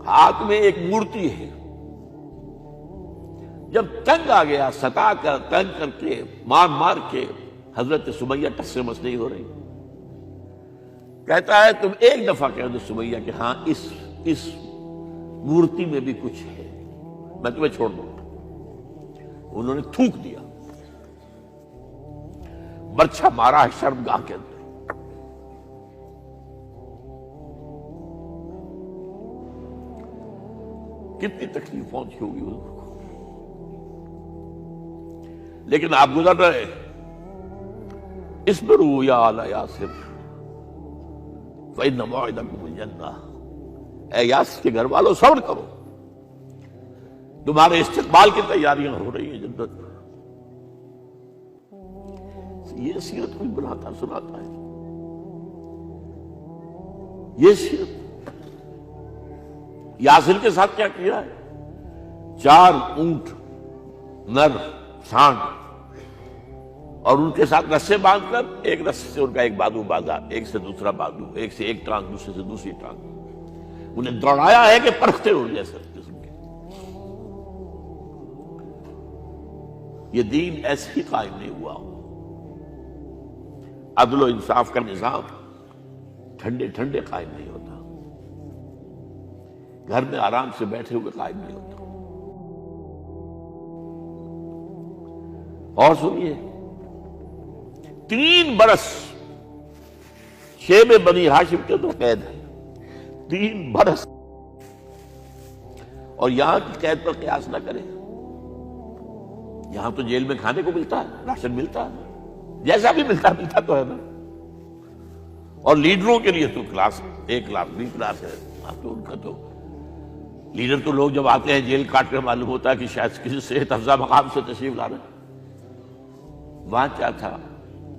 ہاتھ میں ایک مورتی ہے. جب تنگ آ گیا، ستا کر تنگ کر کے مار مار کے حضرت سمیہ ٹس سے مس نہیں ہو رہی. کہتا ہے تم ایک دفعہ کہہ دو سمیہ کہ ہاں اس مورتی میں بھی کچھ ہے، میں تمہیں چھوڑ دوں گا. انہوں نے تھوک دیا، برچھا مارا ہے شرمگاہ کے اندر. کتنی تکلیف پہنچی ہوگی حضور کو. لیکن آپ گزر رہے، اصبروا یا آل یاسر فإن موعدکم الجنہ. اے یاسر کے گھر والوں صبر کرو، تمہارے استقبال کی تیاریاں ہو رہی ہیں جنت. یہ سیرت کوئی بناتا سناتا ہے؟ یہ سیرت یاسر کے ساتھ کیا کیا ہے؟ 4 اونٹ نر سانڈ، اور ان کے ساتھ رسے باندھ کر ایک رسے سے ان کا ایک بازو باندھا، ایک سے دوسرا بازو، ایک سے ایک ٹانگ دوسرے سے دوسری ٹانگ. انہیں دوڑایا ہے کہ پرکھتے اڑ جیسے قسم کے. یہ دین ایسے ہی قائم نہیں ہوا. عدل و انصاف کا نظام ٹھنڈے ٹھنڈے قائم نہیں ہوتا، گھر میں آرام سے بیٹھے ہوئے قائم نہیں ہوتا. اور سنیے، 3 برس شیب بنی ہاشم کے تو قید ہے. 3 برس. اور یہاں کی قید پر قیاس نہ کریں. یہاں تو جیل میں کھانے کو ملتا ہے، راشن ملتا ہے، جیسا بھی ملتا تو ہے نا. اور لیڈروں کے لیے تو class A class B class ہے. اب تو ان کا تو لیڈر تو لوگ جب آتے ہیں جیل کاٹ کر معلوم ہوتا ہے کہ شاید کسی صحت افزا مقام سے تشریف لا رہے ہیں. وہاں کیا تھا؟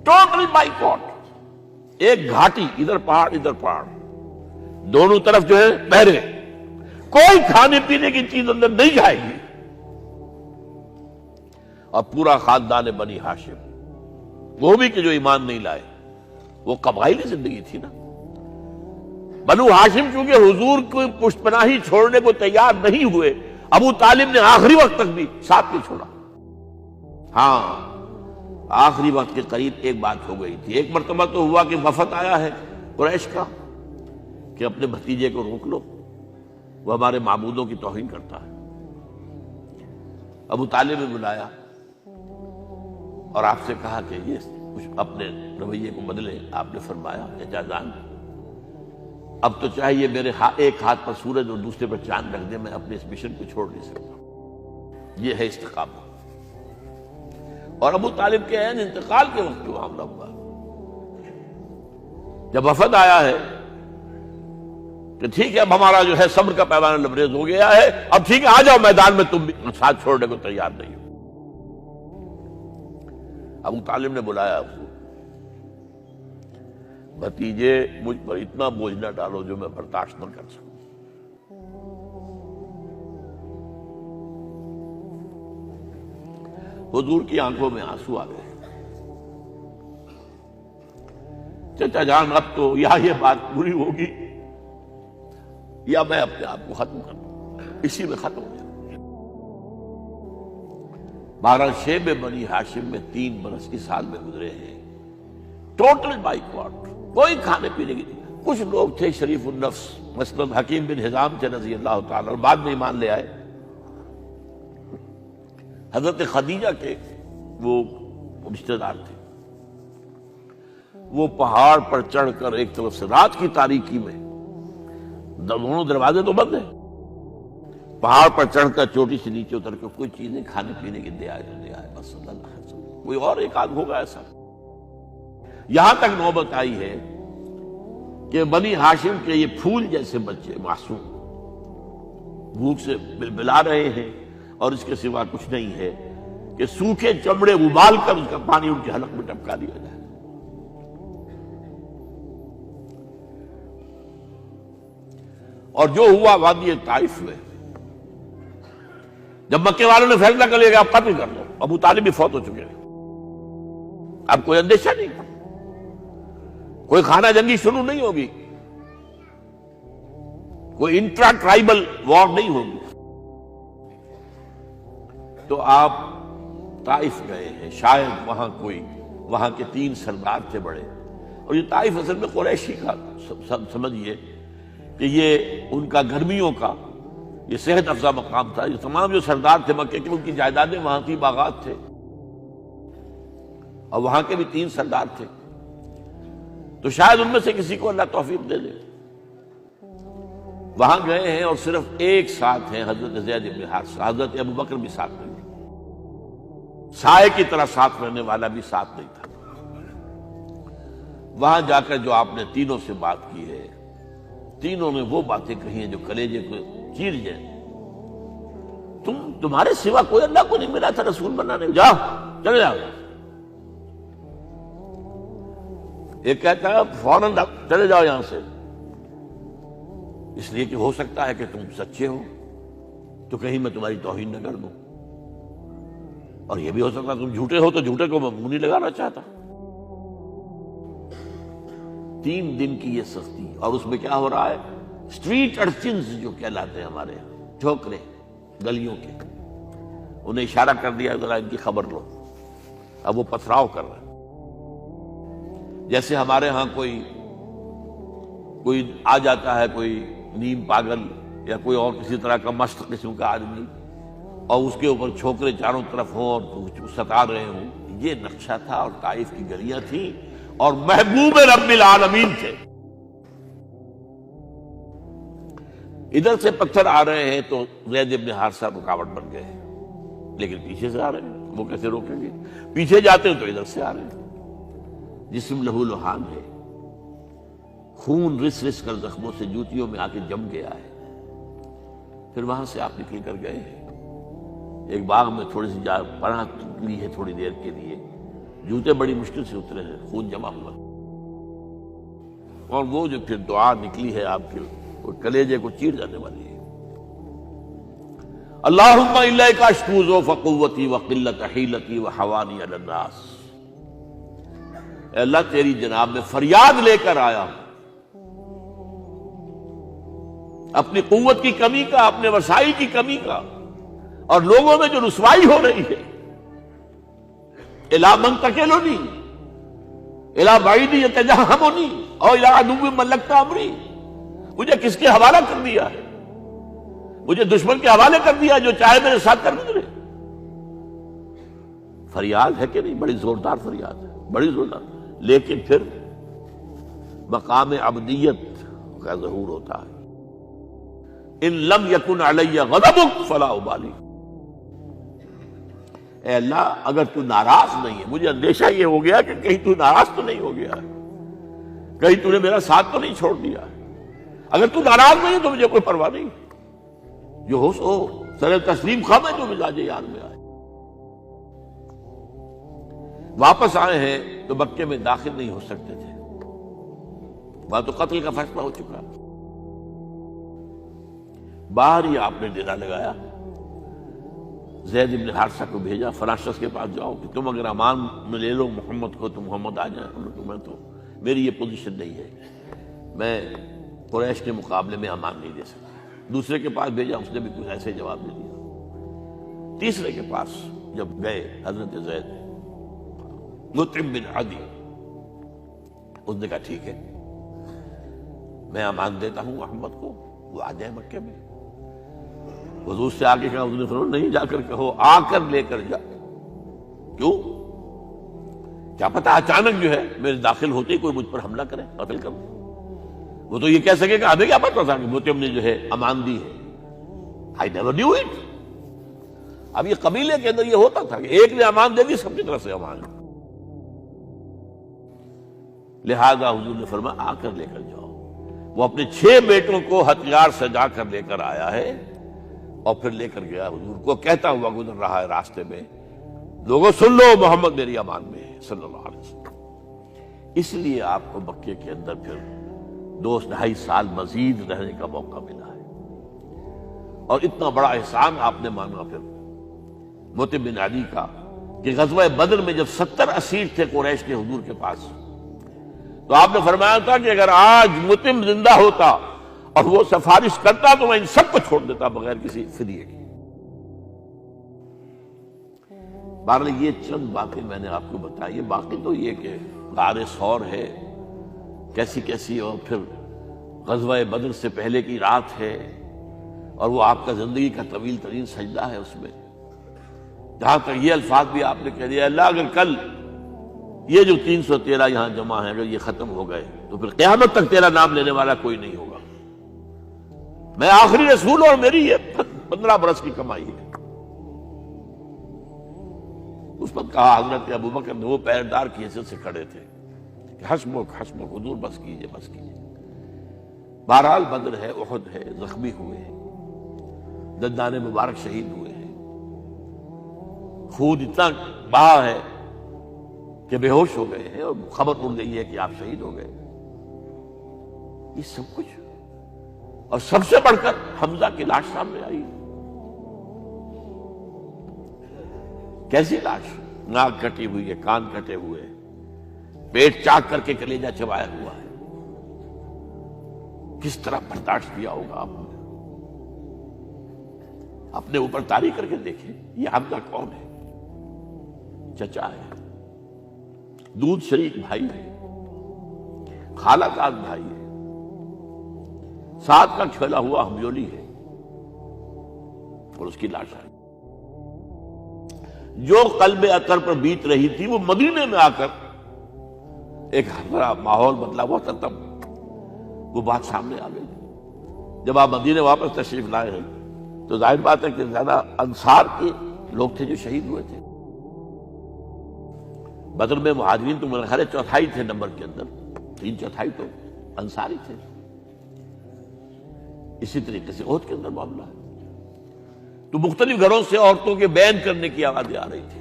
Total boycott. ایک گھاٹی، ادھر پہاڑ ادھر پہاڑ، دونوں طرف جو ہے پہرے. کوئی کھانے پینے کی چیز اندر نہیں جائے گی. اور پورا خاندان بنی ہاشم، وہ بھی کہ جو ایمان نہیں لائے، وہ قبائلی زندگی تھی نا. بنو ہاشم چونکہ حضور کو پشت پناہی چھوڑنے کو تیار نہیں ہوئے، ابو طالب نے آخری وقت تک بھی ساتھ نہیں چھوڑا. ہاں، آخری وقت کے قریب ایک بات ہو گئی تھی. ایک مرتبہ تو ہوا کہ وفد آیا ہے قریش کا کہ اپنے بھتیجے کو روک لو، وہ ہمارے معبودوں کی توہین کرتا ہے. ابو طالب نے بلایا اور آپ سے کہا کہ یہ کچھ اپنے رویے کو بدلے. آپ نے فرمایا کہ جان، اب تو چاہیے میرے ایک ہاتھ پر سورج اور دوسرے پر چاند رکھ دے، میں اپنے اس مشن کو چھوڑ نہیں سکتا. یہ ہے استقامت. اور ابو طالب کے عین انتقال کے وقت جو معاملہ ہوا، جب وفد آیا ہے کہ ٹھیک ہے اب ہمارا جو ہے صبر کا پیمانہ لبریز ہو گیا ہے، اب ٹھیک ہے آ جاؤ میدان میں، تم بھی ساتھ چھوڑنے کو تیار نہیں ہو. ابو طالب نے بلایا، بھتیجے مجھ پر اتنا بوجھ نہ ڈالو جو میں برداشت نہ کر سکوں. حضور کی آنکھوں میں آنسو آ گئے. چچا جان اب تو یا یہ بات پوری ہوگی یا میں اپنے آپ کو ختم کر دوں، اسی میں ختم ہو جائے. 12 شیب بنی ہاشم میں 3 برس اس حال میں گزرے ہیں. ٹوٹل بائیکاٹ، کوئی کھانے پینے کی نہیں. کچھ لوگ تھے شریف النفس، مثلا حکیم بن حزام تھے رضی اللہ تعالی، اور بعد میں ایمان لے آئے. حضرت خدیجہ کے وہ رشتہ دار تھے. وہ پہاڑ پر چڑھ کر ایک طرف سے رات کی تاریکی میں، دونوں دروازے تو بند ہیں، پہاڑ پر چڑھ کر چوٹی سے نیچے اتر کر کوئی چیزیں کھانے پینے کی دے آئے تو دے آئے. بس صلی اللہ علیہ وسلم. کوئی اور ایک آدھ ہوگا ایسا. یہاں تک نوبت آئی ہے کہ بنی ہاشم کے یہ پھول جیسے بچے معصوم بھوک سے بلبلا رہے ہیں، اور اس کے سوا کچھ نہیں ہے کہ سوکھے چمڑے ابال کر اس کا پانی ان کے حلق میں ٹپکا دیا جائے. اور جو ہوا وادی طائف میں، جب مکے والوں نے فیصلہ کر لیا کہ آپ قتل کر لو، ابو طالب بھی فوت ہو چکے ہیں، اب کوئی اندیشہ نہیں، کوئی خانہ جنگی شروع نہیں ہوگی. کوئی انٹرا ٹرائبل وار نہیں ہوگی. تو آپ طائف گئے ہیں، شاید وہاں کے 3 سردار تھے بڑے، اور یہ طائف اصل میں قریشی کا سمجھیے کہ یہ ان کا گرمیوں کا یہ صحت افزا مقام تھا. یہ تمام جو سردار تھے مکے کے، ان کی جائیدادیں وہاں تھی، باغات تھے، اور وہاں کے بھی 3 سردار تھے. تو شاید ان میں سے کسی کو اللہ توفیق دے دے. وہاں گئے ہیں اور صرف ایک ساتھ ہیں، حضرت زید بن حارثہ. حضرت ابو بکر بھی ساتھ نہیں، سائے کی طرح ساتھ رہنے والا بھی ساتھ نہیں تھا. وہاں جا کر جو آپ نے تینوں سے بات کی ہے، تینوں نے وہ باتیں کہی ہیں جو کلیجے کو چیر جائیں. تمہارے سوا کوئی اللہ کو نہیں ملا تھا رسول بنانے، جاؤ چلے جاؤ. ایک کہتا ہے فوراً چلے جاؤ یہاں سے، اس لیے کہ ہو سکتا ہے کہ تم سچے ہو تو کہیں میں تمہاری توہین نہ کر دوں، اور یہ بھی ہو سکتا ہے تم جھوٹے ہو تو جھوٹے کو میں منہ نہیں لگانا چاہتا. 3 دن کی یہ سختی، اور اس میں کیا ہو رہا ہے؟ اسٹریٹ ارچنز جو کہلاتے ہیں ہمارے یہاں، ٹھوکرے گلیوں کے، انہیں اشارہ کر دیا ذرا ان کی خبر لو. اب وہ پتھراؤ کر رہے ہیں. جیسے ہمارے ہاں کوئی آ جاتا ہے، کوئی نیم پاگل یا کوئی اور کسی طرح کا مست قسم کا آدمی، اور اس کے اوپر چھوکرے چاروں طرف ہوں اور ستا رہے ہوں. یہ نقشہ تھا، اور طائف کی گلیاں تھیں، اور محبوب رب العالمین تھے. ادھر سے پتھر آ رہے ہیں تو زید بن حارثہ رکاوٹ بن گئے، لیکن پیچھے سے آ رہے ہیں، وہ کیسے روکیں گے؟ پیچھے جاتے ہیں تو ادھر سے آ رہے ہیں. جسم لہو لہان ہے، خون رس رس کر زخموں سے جوتیوں میں آ کے جم گیا ہے. پھر وہاں سے آپ نکل کر گئے ہیں ایک باغ میں، تھوڑی سی پناہ لی ہے تھوڑی دیر کے لیے. جوتے بڑی مشکل سے اترے ہیں، خون جمع ہوا، اور وہ جو پھر دعا نکلی ہے آپ کی، وہ کلیجے کو چیر جانے والی ہے. اللہم الیک اشکو ضعف قوتی وقلت حیلتی وحوانی علی الناس. اے اللہ تیری جناب میں فریاد لے کر آیا ہوں، اپنی قوت کی کمی کا، اپنے وسائل کی کمی کا، اور لوگوں میں جو رسوائی ہو رہی ہے. الا من تکلنی الا بعید یتجہمنی او الا عدو ملکت امری. مجھے کس کے حوالہ کر دیا ہے؟ مجھے دشمن کے حوالے کر دیا جو چاہے میرے ساتھ کر گزرے. فریاد ہے کہ نہیں؟ بڑی زوردار فریاد ہے، بڑی زوردار. لیکن پھر مقام عبدیت کا ظہور ہوتا ہے. ان لم یکن علی غضبک فلا ابالی. اے اللہ اگر تو ناراض نہیں ہے، مجھے اندیشہ یہ ہو گیا کہ کہیں تو ناراض تو نہیں ہو گیا ہے، کہیں تو نے میرا ساتھ تو نہیں چھوڑ دیا ہے. اگر تو ناراض نہیں ہے تو مجھے کوئی پرواہ نہیں، جو ہو سو سر تسلیم خم ہے جو مزاج یار میں آئے. واپس آئے ہیں تو مکے میں داخل نہیں ہو سکتے تھے، وہاں تو قتل کا فیصلہ ہو چکا. باہر ہی آپ نے ڈیرا لگایا، زید بن حارثہ کو بھیجا، فلاں شخص کے پاس جاؤ کہ تم اگر امان میں لے لو محمد کو تو محمد آ جائیں. میں تو میری یہ پوزیشن نہیں ہے، میں قریش کے مقابلے میں امان نہیں دے سکتا. دوسرے کے پاس بھیجا، اس نے بھی کچھ ایسے جواب دے دیا. تیسرے کے پاس جب گئے حضرت زید، مطعم بن عدی، اس نے کہا ٹھیک ہے میں امان دیتا ہوں محمد کو، وہ آ جائے مکے میں. حضور سے آگے کہا، حضور نے فرمایا نہیں جا کر کہو، آ کر لے کر جا. کیوں؟ کیا پتہ اچانک جو ہے میرے داخل ہوتے ہی کوئی مجھ پر حملہ کرے، قتل کر دے. وہ تو یہ کہہ سکے کہ ہمیں کیا پتہ تھا کہ مطعم نے جو ہے امان دی ہے. I never knew it. اب یہ قبیلے کے اندر یہ ہوتا تھا کہ ایک نے امان دے دی، سب کی طرف سے امان. لہذا حضور نے فرمایا آ کر لے کر جاؤ. وہ اپنے 6 بیٹوں کو ہتھیار سجا کر لے کر آیا ہے، اور پھر لے کر گیا حضور کو، کہتا ہوا گزر رہا ہے راستے میں، لوگوں سن لو محمد میری امان میں ہے صلی اللہ علیہ وسلم. اس لیے آپ کو مکے کے اندر پھر 2-2.5 سال مزید رہنے کا موقع ملا ہے، اور اتنا بڑا احسان آپ نے مانا پھر مطعم بن عدی کا کہ غزوہ بدر میں جب 70 اسیر تھے قریش کے حضور کے پاس، تو آپ نے فرمایا تھا کہ اگر آج مطعم زندہ ہوتا اور وہ سفارش کرتا تو میں ان سب کو چھوڑ دیتا بغیر کسی فدیے کی۔ بہرحال یہ چند باتیں میں نے آپ کو بتائی، باقی تو یہ کہ غار ثور ہے کیسی کیسی، اور پھر غزوہ بدر سے پہلے کی رات ہے، اور وہ آپ کا زندگی کا طویل ترین سجدہ ہے اس میں، جہاں تک یہ الفاظ بھی آپ نے کہہ دیا اللہ اگر کل یہ جو 313 یہاں جمع ہیں اگر یہ ختم ہو گئے تو پھر قیامت تک تیرا نام لینے والا کوئی نہیں ہوگا، میں آخری رسول اور میری یہ 15 برس کی کمائی ہے۔ اس وقت کہا حضرت ابوبکر نے، وہ پہردار کی حیثیت سے کھڑے تھے کہ حسبک حسبک، حضور بس کیجئے بس کیجئے۔ بہرحال بدر ہے، احد ہے، زخمی ہوئے ہیں، دندان مبارک شہید ہوئے ہیں، خون اتنا بہا ہے کہ بے ہوش ہو گئے ہیں، اور خبر اڑ گئی ہے کہ آپ شہید ہو گئے۔ یہ سب کچھ، اور سب سے بڑھ کر حمزہ کی لاش سامنے آئی۔ کیسی لاش؟ ناک کٹی ہوئی ہے، کان کٹے ہوئے ہیں، پیٹ چاک کر کے کلیجہ چبایا ہوا ہے۔ کس طرح برداشت کیا ہوگا آپ نے؟ اپنے اوپر تاری کر کے دیکھیں، یہ حمزہ کون ہے؟ چچا ہے، دودھ شریک بھائی ہے، خالہ زاد بھائی ہے، ساتھ کا کھیلا ہوا ہمجولی ہے، اور اس کی لاش آئی۔ جو قلب اطہر پر بیت رہی تھی وہ مدینے میں آ کر ایک بڑا ماحول بدلا ہوا تھا، تب وہ بات سامنے آ گئی۔ جب آپ مدینے واپس تشریف لائے ہیں تو ظاہر بات ہے کہ زیادہ انصار کے لوگ تھے جو شہید ہوئے تھے۔ بدر میں مہاجرین تو میرے خیال ہے 4تھائی تھے نمبر کے اندر، 3/4 تو انصاری تھے۔ اسی طریقے سے احد کے اندر معاملہ ہے، تو مختلف گھروں سے عورتوں کے بین کرنے کی آوازیں آ رہی تھی،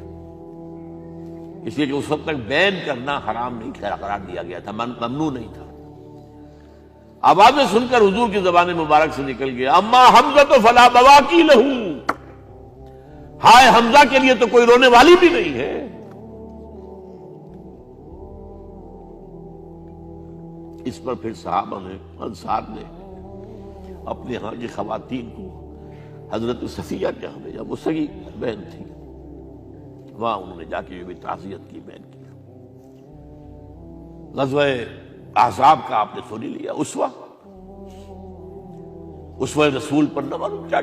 اس لیے کہ اس وقت تک بین کرنا حرام نہیں قرار دیا گیا تھا، ممنوع نہیں تھا۔ آوازیں سن کر حضور کی زبان مبارک سے نکل گیا اما حمزہ تو فلا بواکی لہو، ہائے حمزہ کے لیے تو کوئی رونے والی بھی نہیں ہے۔ اس پر پھر صحابہ نے، انصار نے اپنے ہاں کی خواتین کو حضرت صفیہ کے ہاں بھیجا، وہ سگی بہن تھی، وہاں انہوں نے جا کے یہ بھی تعزیت کی، بہن کی۔ غزوہ احزاب کا آپ نے سن لیا، اسوہ رسول پر نہ معلوم کیا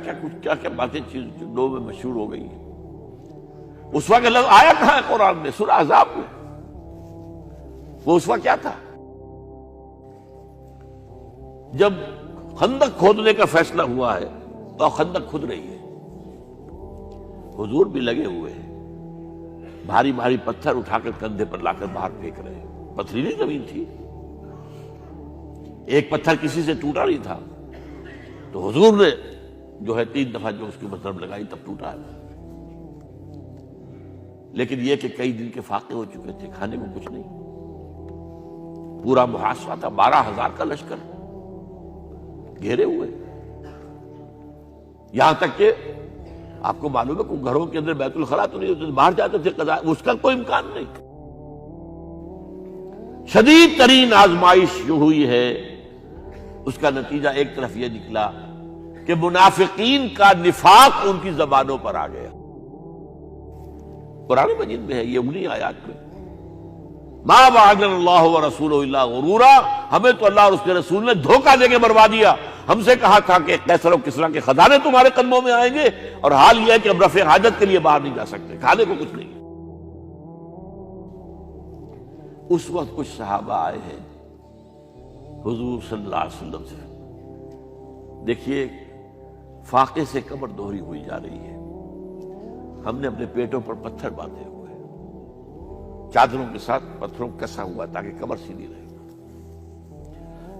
کیا باتیں چیزوں میں مشہور ہو گئی ہیں۔ اسوہ کا لفظ آیا کہاں ہے قرآن میں؟ سورہ احزاب میں۔ وہ اسوہ کیا تھا؟ جب خندق کھودنے کا فیصلہ ہوا ہے تو خندق کھد رہی ہے، حضور بھی لگے ہوئے ہیں، بھاری بھاری پتھر اٹھا کر کندھے پر لا کر باہر پھینک رہے ہیں، پتھریلی زمین تھی، ایک پتھر کسی سے ٹوٹا نہیں تھا، تو حضور نے جو ہے 3 دفعہ جو اس کی ضرب لگائی تب ٹوٹا ہے۔ لیکن یہ کہ کئی دن کے فاقے ہو چکے تھے، کھانے کو کچھ نہیں، پورا محاصرہ تھا، 12,000 کا لشکر گھیرے ہوئے، یہاں تک کہ آپ کو معلوم ہے کہ گھروں کے اندر بیت الخلاء تو نہیں ہوتے، باہر جاتے تھے قضاء، اس کا کوئی امکان نہیں۔ شدید ترین آزمائش جو ہوئی ہے اس کا نتیجہ ایک طرف یہ نکلا کہ منافقین کا نفاق ان کی زبانوں پر آ گیا۔ قرآن مجید میں ہے یہ انہی آیات میں، ما وعدنا اللہ ورسولہ الا غرورا، ہمیں تو اللہ اور اس کے رسول نے دھوکہ دے کے مروا دیا۔ ہم سے کہا تھا کہ قیصر و کسریٰ کے خزانے تمہارے قدموں میں آئیں گے، اور حال یہ ہے کہ اب رفع حاجت کے لیے باہر نہیں جا سکتے، کھانے کو کچھ نہیں۔ اس وقت کچھ صحابہ آئے ہیں حضور صلی اللہ علیہ وسلم سے، دیکھیے فاقے سے کمر دوہری ہوئی جا رہی ہے، ہم نے اپنے پیٹوں پر پتھر باندھے ہوئے، چادروں کے ساتھ پتھروں کسا ہوا تاکہ کمر سیدھی رہے۔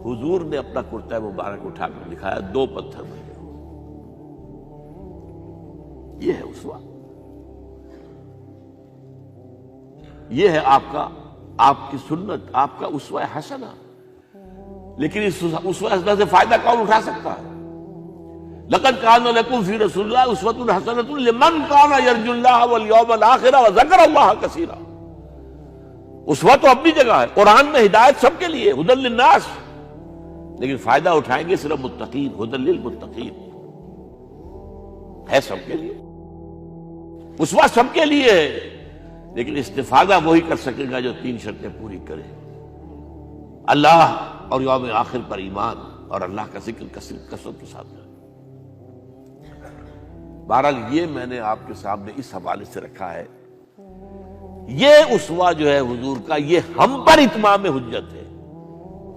حضور نے اپنا کرتا مبارک اٹھا کر دکھایا، 2 پتھر بنے ہوئے۔ یہ ہے اسوہ، یہ ہے آپ کی سنت، آپ کا اسوہ حسنہ۔ لیکن اس اسوہ حسنہ سے فائدہ کون اٹھا سکتا ہے؟ لقد کان لکم فی رسول اللہ اسوۃ حسنۃ لمن کان یرجو اللہ والیوم الآخر وذکر اللہ کثیرا۔ اسوہ تو اپنی جگہ ہے، قرآن میں ہدایت سب کے لیے، ھدی للناس، لیکن فائدہ اٹھائیں گے صرف متقین، ھدی للمتقین، ہے سب کے لیے، اسوہ سب کے لیے ہے، لیکن استفادہ وہی کر سکے گا جو 3 شرطیں پوری کرے: اللہ اور یوم آخر پر ایمان، اور اللہ کا ذکر کثرت کے ساتھ کرے۔ بہرحال یہ میں نے آپ کے سامنے اس حوالے سے رکھا ہے، یہ اسوہ جو ہے حضور کا، یہ ہم پر اتمام حجت ہے۔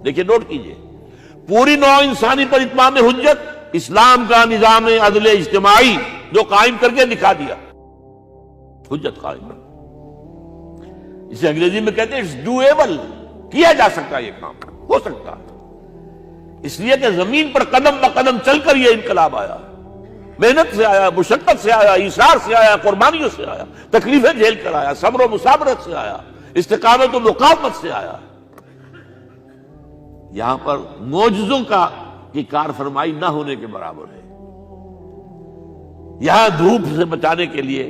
دیکھیے نوٹ کیجئے، پوری نوع انسانی پر اتمام حجت، اسلام کا نظام عدل اجتماعی جو قائم کر کے دکھا دیا، حجت قائم ہے۔ اسے انگریزی میں کہتے ہیں اٹس ڈویبل، کیا جا سکتا ہے، یہ کام ہو سکتا ہے، اس لیے کہ زمین پر قدم بقدم چل کر یہ انقلاب آیا، محنت سے آیا، مشقت سے آیا، ایثار سے آیا، قربانیوں سے آیا، تکلیفیں جھیل کر آیا، صبر و مصابرت سے آیا، استقامت و مقاومت سے آیا۔ یہاں پر معجزوں کی کار فرمائی نہ ہونے کے برابر ہے۔ یہاں دھوپ سے بچانے کے لیے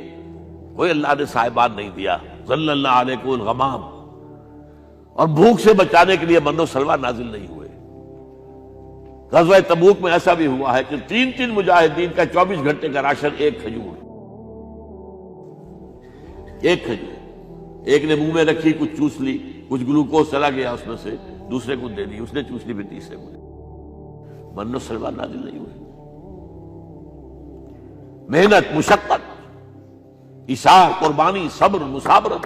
کوئی اللہ نے صاحبان نہیں دیا، ظل اللہ علیکم الغمام، اور بھوک سے بچانے کے لیے من و سلوہ نازل نہیں ہوئے۔ غزوہ تبوک میں ایسا بھی ہوا ہے کہ 3 مجاہدین کا 24 گھنٹے کا راشن ایک کھجور، ایک نے منہ میں رکھی، کچھ چوس لی، کچھ گلوکوز چلا گیا اس میں سے، دوسرے کو دے دی، اس نے چوس لی، پھر تیسرے کو دے دی۔ من و سلوہ نازل نہیں ہوئے۔ محنت، مشقت، ایثار، قربانی، صبر، مصابرت،